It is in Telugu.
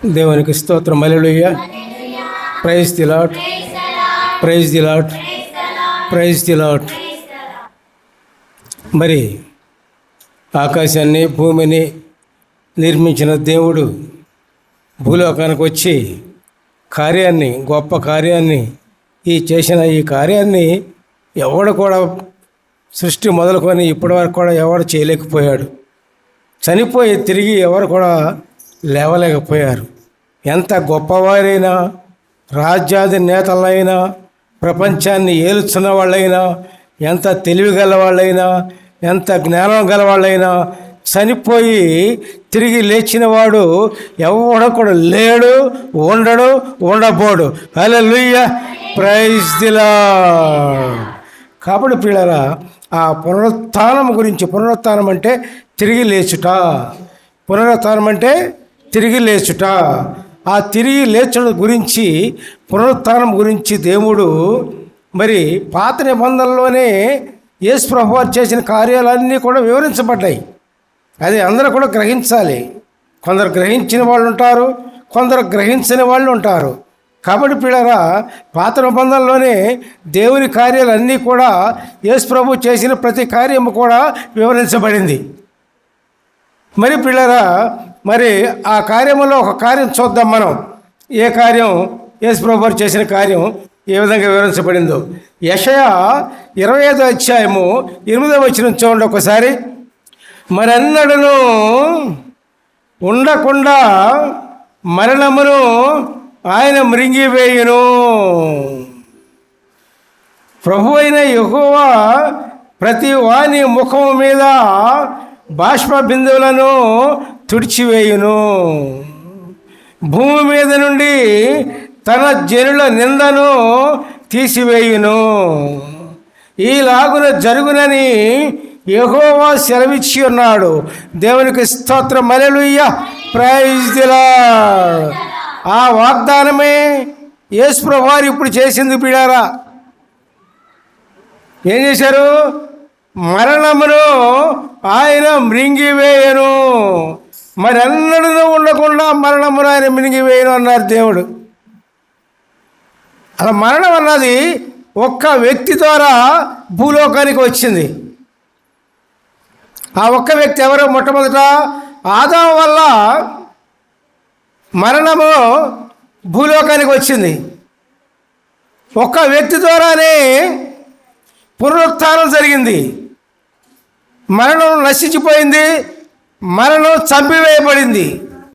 దేవునికి స్తోత్రం. Hallelujah. Praise the lord, praise the lord, praise the lord. మరి ఆకాశాన్ని భూమిని నిర్మించిన దేవుడు భూలోకానికి వచ్చి కార్యాన్ని, గొప్ప కార్యాన్ని, చేసిన ఈ కార్యాన్ని ఎవడు కూడా సృష్టి మొదలుకొని ఇప్పటివరకు కూడా ఎవడు చేయలేకపోయాడు. చనిపోయి తిరిగి ఎవరు కూడా లేవలేకపోయారు. ఎంత గొప్పవారైనా, రాజ్యాధి నేతలైనా, ప్రపంచాన్ని ఏలుచున్న వాళ్ళైనా, ఎంత తెలివి గల వాళ్ళైనా, ఎంత జ్ఞానం గలవాళ్ళైనా చనిపోయి తిరిగి లేచిన వాడు ఎవడు కూడా లేడు, ఉండడు, ఉండబోడు. హల్లెలూయా, ప్రైజ్ ది లార్డ్. కాబట్టి పిల్లరా, ఆ పునరుత్థానం గురించి, పునరుత్థానం అంటే తిరిగి లేచుట, పునరుత్థానం అంటే తిరిగి లేచుట. ఆ తిరిగి లేచడం గురించి, పునరుత్థానం గురించి దేవుడు మరి పాత నిబంధనలోనే యేసు ప్రభువారు చేసిన కార్యాలన్నీ కూడా వివరించబడ్డాయి. అది అందరూ కూడా గ్రహించాలి. కొందరు గ్రహించిన వాళ్ళు ఉంటారు, కొందరు గ్రహించని వాళ్ళు ఉంటారు. కాబట్టి పిల్లరా, పాత నిబంధనలోనే దేవుని కార్యాలన్నీ కూడా, యేసు ప్రభు చేసిన ప్రతి కార్యము కూడా వివరించబడింది. మరి పిల్లరా, మరి ఆ కార్యములో ఒక కార్యం చూద్దాం మనం. ఏ కార్యం? యేసు ప్రభు చేసిన కార్యం ఏ విధంగా వివరించబడిందో. యెషయా 25వ అధ్యాయము 8వ వచనం చూడండి ఒకసారి. మరెన్నడను ఉండకుండా మరణమును ఆయన మృంగివేయును. ప్రభు అయిన యెహోవా ప్రతి వాని ముఖము మీద బాష్ప బిందువులను తుడిచివేయును. భూమి మీద నుండి తన జనుల నిందను తీసివేయును. ఈలాగున జరుగునని యెహోవా సెలవిచ్చి ఉన్నాడు. దేవునికి స్తోత్రం. Hallelujah, praise the lord. ఆ వాగ్దానమే యేసు ప్రభువారు ఇప్పుడు చేసింది. బిడారా, ఏం చేశారు? మరణమును ఆయన మృంగివేయను. మరి అన్నడూ ఉండకుండా మరణమును ఆయన మృంగివేయను అన్నారు దేవుడు. అలా మరణం అన్నది ఒక్క వ్యక్తి ద్వారా భూలోకానికి వచ్చింది. ఆ ఒక్క వ్యక్తి ఎవరో? మొట్టమొదట ఆదాము వల్ల మరణము భూలోకానికి వచ్చింది. ఒక్క వ్యక్తి ద్వారానే పునరుత్థానం జరిగింది. మరణం నశించిపోయింది, మరణం చంపివేయబడింది.